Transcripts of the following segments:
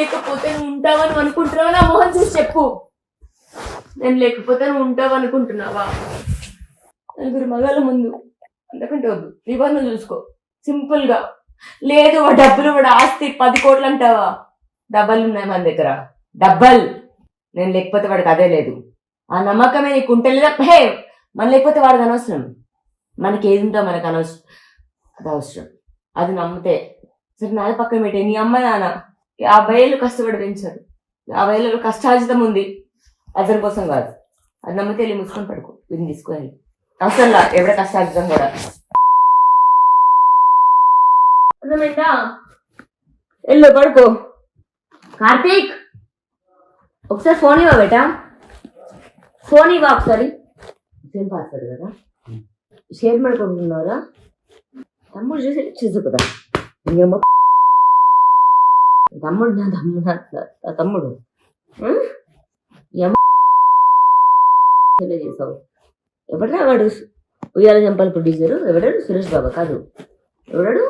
లేకపోతే నువ్వు ఉంటావని అనుకుంటున్నావా? నా మొహం చూసి చెప్పు. నేను లేకపోతే నువ్వు ఉంటావు అనుకుంటున్నావా? నలుగురు మగాళ్ళ ముందు అంతకంటే వద్దు, నిబంధన చూసుకో సింపుల్ గా. లేదు వాడు డబ్బులు, వాడు ఆస్తి 10 కోట్లు అంటావా? డబ్బలు ఉన్నాయి మన దగ్గర, డబ్బల్. నేను లేకపోతే వాడికి అదే లేదు. ఆ నమ్మకమే నీకు ఉంటే లేదా హే మన లేకపోతే వాడికి అనవసరం. మనకి ఏది ఉంటో మనకు అనవసరం, అది అవసరం. అది నమ్మితే సరే. నాది పక్కన పెట్టే, నీ అమ్మ నాన్న 50 ఏళ్ళు కష్టపడి పెంచారు. 50 ఏళ్ళలో కష్టార్జితం ఉంది, అతని కోసం కాదు. అది నమ్మితే వెళ్ళి ముసుకొని పడుకో, వీడిని తీసుకొని అసలు ఎవడ కష్టార్జితం కూడా. అర్థమైందా? వెళ్ళు పడుకో. కార్తీక్ ఒకసారి ఫోన్ ఇవ్వ బేటా, ఫోన్ ఇవ్వ ఒకసారి. సేమ్ పాస్వర్డ్ కదా, షేర్ ಮಾಡ್ಕೊಂಡ್రా? తమ్ముడు చూసి చూసు కదా. ఇంకేమో తమ్ముడు, నా తమ్ముడు చేసావు. ఎవడా వాడు? ఉయ్యాల జంపాల ప్రొడ్యూసరు ఎవడాడు? సురేష్ బాబా కాదు, ఎవడాడు?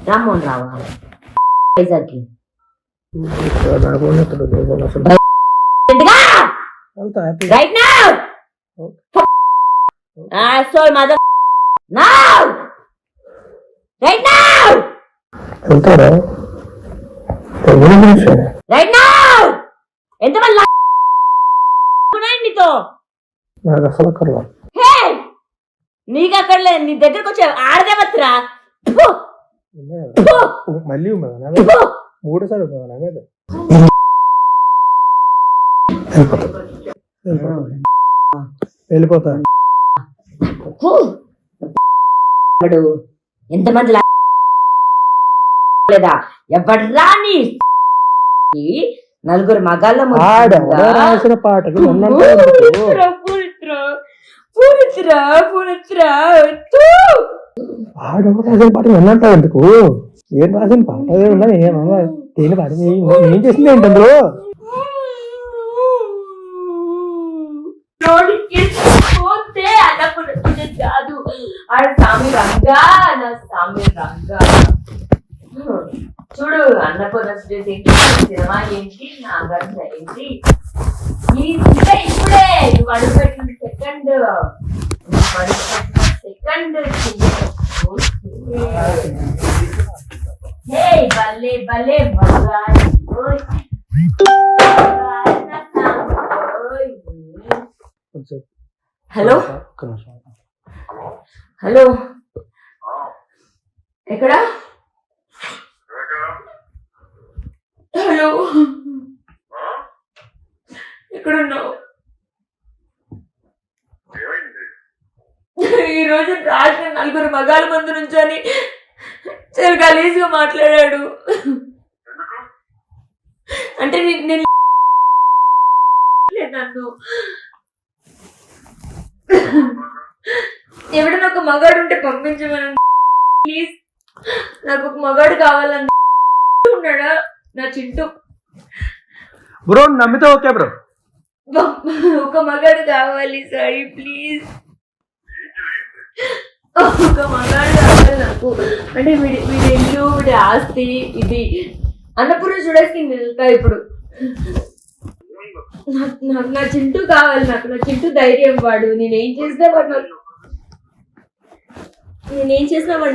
రామ్మోహన్ రావా వైజాగ్కి? Right now asshole mother now right now వెళ్తారా? right now ఎంత మళ్ళీ నీతో నాకు అసలు అక్కర్లా. హే నీకు అక్కర్లే, నీ దగ్గరకు వచ్చే ఆడదేవత్రా. మళ్ళీ మూడోసారి వెళ్ళిపోతా. ఎంతమంది లేదా ఎవడ్రా నీ నలుగురు మగాళ్ళ రాసిన పాటలు రాసిన పాట విన్నంటావు ఎందుకు? ఏం రాసిన పాట ఉన్నా ఏమన్నా దేని పాట ఏం చేసింది ఏంటి అందులో? కాదు ఆడ సామి రంగా, నా సామి రంగా. చూడు అన్నపూర్ణ సినిమా ఏంటి, నాగార్జున ఏంటి, ఇప్పుడే నువ్వు అడుగుపెట్టిన సెకండ్ భలే భలే మగాడి. హలో హలో, ఎక్కడా? హలో ఎక్కడున్నావు? ఈరోజు రాసిన నలుగురు మగాళ్ళ ముందు నుంచొని చాలా గలీజ్గా మాట్లాడాడు. అంటే నేను నన్ను ఎవడన్నా ఒక మగాడు ఉంటే పంపించమని ప్లీజ్. నాకు ఒక మగాడు కావాలని ఉన్నాడా నా చింటూ బ్రో? నమ్మితే ఓకే బ్రో, ఒక మగాడు కావాలి సారీ ప్లీజ్. ఒక మగాడు కావాలి నాకు. అంటే వీడి ఇల్లు, వీడి ఆస్తి, ఇది అన్నపూర్ణ చూడేసి వెళ్తా ఇప్పుడు. నాకు నా చింటూ కావాలి, నాకు నా చింటూ ధైర్యం. వాడు నేనేం చేసినా వాడు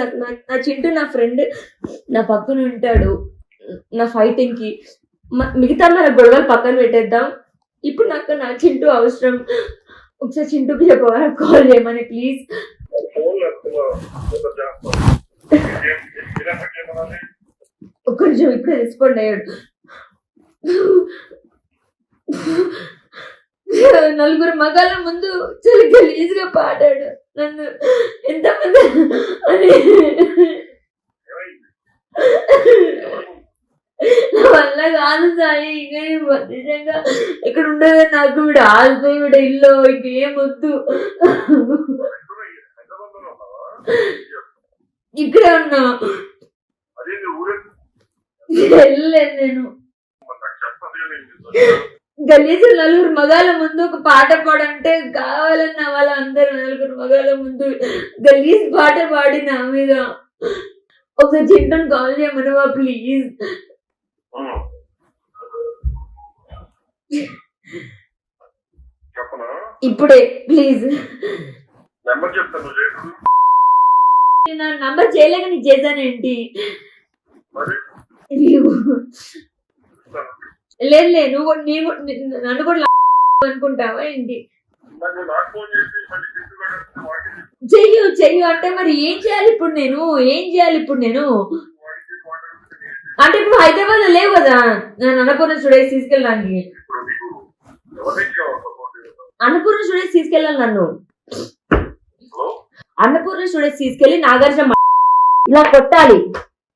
నాకు నా చింటూ నా ఫ్రెండ్, నా పక్కన ఉంటాడు నా ఫైటింగ్ కి. మిగతా మన గొడవలు పక్కన పెట్టేద్దాం. ఇప్పుడు నాకు నా చింటూ అవసరం. ఒకసారి చింటూకి చెప్పవా నాకు కాల్ చేయమని ప్లీజ్. ఒక్క నిమిషం, ఇప్పుడే రెస్పాండ్ అయ్యాడు. నలుగురు మగాళ్ళ ముందు చాలా గలీజ్గా పాడాడు. నన్ను ఎంతమంది అని నా వల్ల కాదు సాయి. ఇంకా నిజంగా ఇక్కడ ఉండదు నాకు. వీడు ఆల్తో వీడ ఇల్లు ఇంకేం వద్దు. ఇక్కడే ఉన్నా, వెళ్ళలేదు నేను. గలీజు నలుగురు మగాళ్ళ ముందు ఒక పాట పాడంటే కావాలన్న వాళ్ళందరూ నలుగురు మగాళ్ళ ముందు గలీజ్ పాట పాడి నా మీద. ఒకసారి చింటూని కాల్ చేయమనవా ప్లీజ్? చెప్పనా? ఇప్పుడే ప్లీజ్. నెంబర్ చెప్తాను లేదు. నా నంబర్ చేయలేక నీకు చేశానేంటి? మరి లేదు లేదు, నువ్వు నన్ను కూడా అనుకుంటావా ఏంటి? నాకు ఫోన్ చేసి మళ్ళీ తీసుకురావడానికి వాడికి చెయ్యు చెయ్యు అంటే మరి ఏం చేయాలి ఇప్పుడు నేను? అంటే ఇప్పుడు హైదరాబాద్ లో లేవు కదా నేను అన్నపూర్ణ స్టూడియోస్ తీసుకెళ్ళడానికి. ఇప్పుడు నీకు ఎవరికి కావాలి సపోర్ట్? అన్నపూర్ణ స్టూడియోస్ తీసుకెళ్ళాలి నన్ను. హలో అన్నపూర్ణ స్టూడియోస్ తీసుకెళ్లి నాగార్జున ఇలా కొట్టాలి.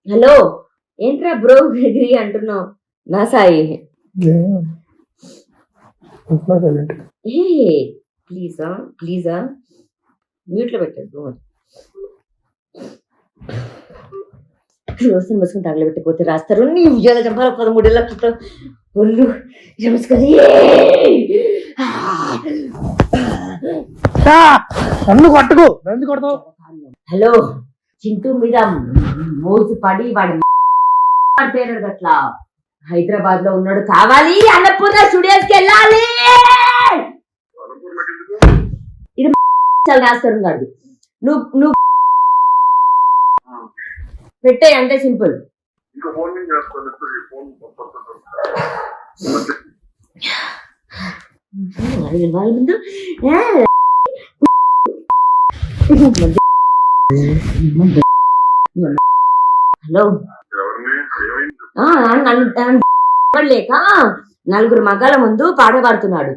హలో ఏంట్రా బ్రో ఎగిరి అంటున్నావు? నా సాయి ఏ ప్లీజా మ్యూట్ లో పెట్టద్దు. రోజులు మసుకుని తగలబెట్టిపోతే రాస్తారు. నీ ఉద్యోగ చంపాల 13 లక్షలతో ఒళ్ళు నమస్కారం. నన్ను కొట్టకు, నన్ను కొడతావు. హలో చింటూ మీద మోసు పడి వాడి పేరు అట్లా హైదరాబాద్ లో ఉన్నాడు. కావాలి అన్నపూర్ణ స్టూడియోస్ కి వెళ్ళాలి. అనుకున్నకి ఎందుకు? ఇది చాలా రాస్తారు కాదు. నువ్వు పెట్టే అంటే సింపుల్. ఇంకా ఫోన్ నుంచి చేస్తాను. ఫోన్ వాళ్ళ ముందు హలో ఎవరిని ఏమైంది? లేక నలుగురు మగాళ్ళ ముందు పాట పాడుతున్నాడు.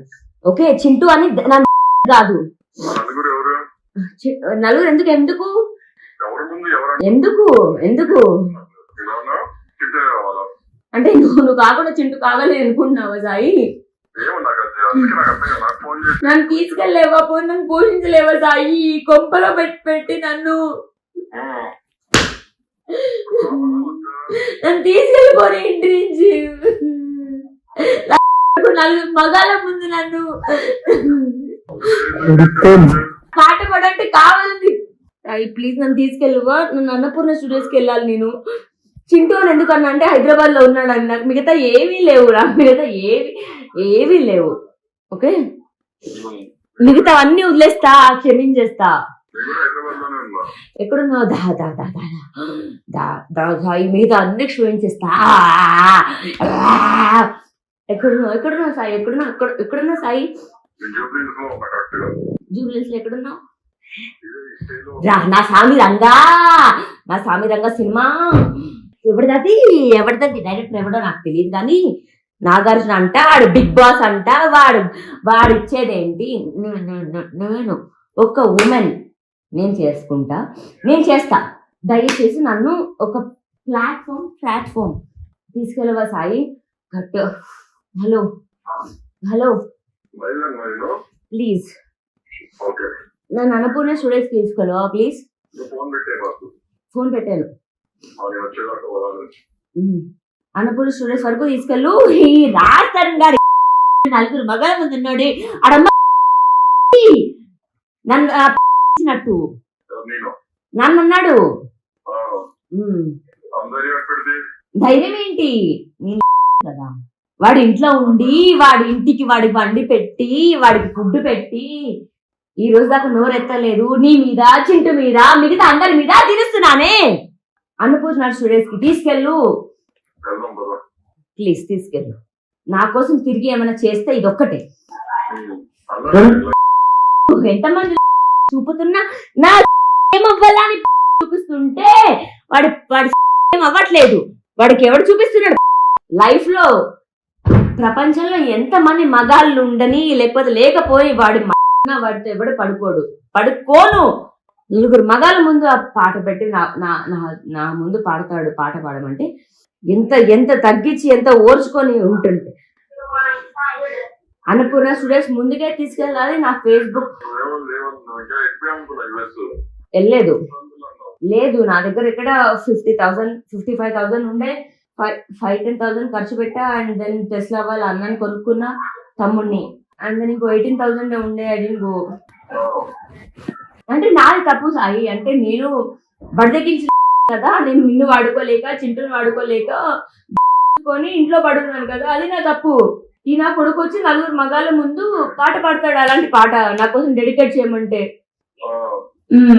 ఓకే చింటూ అని కాదు. నలుగురు ఎవరు? నలుగురు ఎందుకు ఎందుకు ఎవరి ముందు ఎవరు? ఎందుకు ఏమన్నా చిట్టే కావాలా? అంటే నువ్వు కాకుండా చింటూ కావాలి అనుకుంటున్నావా సాయి? ఏమో నాకు అందుకే నాకు అర్థం కాదు. నాకు ఫోన్ చేసి నన్ను తీసుకెళ్ళలేవా? పోయి నన్ను పోషించలేవా సాయి? కొంపలో పెట్టి నన్ను తీసుకెళ్ళిపోయి ఇంటి నుంచి నలుగురు మగాళ్ళ ముందు నన్ను పాట పాడంటే కావాలండి. ప్లీజ్ నన్ను తీసుకెళ్ళవా? నన్ను అన్నపూర్ణ స్టూడియోస్ కి వెళ్ళాలి నేను. చింటూ అని ఎందుకన్నా అంటే హైదరాబాద్ లో ఉన్నాడని. నాకు మిగతా ఏమీ లేవు ఏవీ లేవు. ఓకే మిగతా అన్ని వదిలేస్తా, క్షమించేస్తా. హైదరాబాద్ లోనే ఉన్నా. ఎక్కడున్నావు? సాయి మిగతా అన్ని క్షమించేస్తా. ఎక్కడున్నావు సాయి? ఎక్కడున్నావు సాయి? జూబ్లీస్ లో ఎక్కడున్నావు? నా స్వామి రంగా సినిమా ఎవరిదది డైరెక్టర్ ఎవడో నాకు తెలియదు కానీ నాగార్జున అంట, వాడు బిగ్ బాస్ అంట. వాడు ఇచ్చేదేంటి? నేను ఒక ఉమెన్, నేను చేస్తా. దయచేసి నన్ను ఒక ప్లాట్ఫామ్ తీసుకెళ్ళవా సాయి? కట్. హలో ప్లీజ్ నన్ను అన్నపూర్ణ స్టూడియోస్ తీసుకెళ్ళవా ప్లీజ్? ఫోన్ పెట్టాను. అన్నపూర్ణ స్టూడియోస్ వరకు తీసుకెళ్ళు. ఈ రాజస్థాన్ గారి నలుగురు మగల ముందు ఉన్నాడు. అడమ్మ నన్ను నన్ను అన్నాడు. ధైర్యం ఏంటి కదా? వాడి ఇంట్లో ఉండి వాడి ఇంటికి వాడి బండి పెట్టి వాడికి ఫుడ్ పెట్టి ఈ రోజు దాకా నోరెత్తలేదు. నీ మీద, చింటు మీద, మిగతా అందరి మీద తిరుస్తున్నానే. అన్నపూర్ణ స్టూడియోస్ కి తీసుకెళ్ళు ప్లీజ్, తీసుకెళ్ళు. నా కోసం తిరిగి ఏమైనా చేస్తే ఇదొక్కటే. ఎంతమంది చూపుతున్నా నా ఏమవ్వాలని చూపిస్తుంటే వాడి ఏం అవ్వట్లేదు. వాడికి ఎవడు చూపిస్తున్నాడు? లైఫ్ లో ప్రపంచంలో ఎంతమంది మగాళ్ళు ఉండని లేకపోయి వాడితో ఎవడు పడుకోను. నలుగురు మగాళ్ళ ముందు ఆ పాట పెట్టి నా ముందు పాట పాడమంటే ఎంత తగ్గించి ఎంత ఓర్చుకొని ఉంటుంది. అన్నపూర్ణ స్టూడియోస్ ముందుకే తీసుకెళ్ళాలి. నా ఫేస్బుక్ లేదు నా దగ్గర ఇక్కడ 50,000 55,000 ఉండే. 5-10,000 ఖర్చు పెట్టా. అండ్ దెన్ టెస్లా వాళ్ళ అన్నని కొనుక్కున్నా, తమ్ముడిని. అండ్ దెన్ ఇంకో 18,000 ఉండే. I don't go. అంటే నాది తప్పు సాయి. అంటే నేను బడిదెక్కించిన కదా, నేను నిన్ను వాడుకోలేక చింటూని వాడుకోలేక ఇంట్లో పడున్నాను కదా, అది నా తప్పు. ఈ నా కొడుకు వచ్చి నలుగురు మగాళ్ళ ముందు పాట పాడతాడు అలాంటి పాట నా కోసం డెడికేట్ చేయమంటే ఆ, ఉమ్.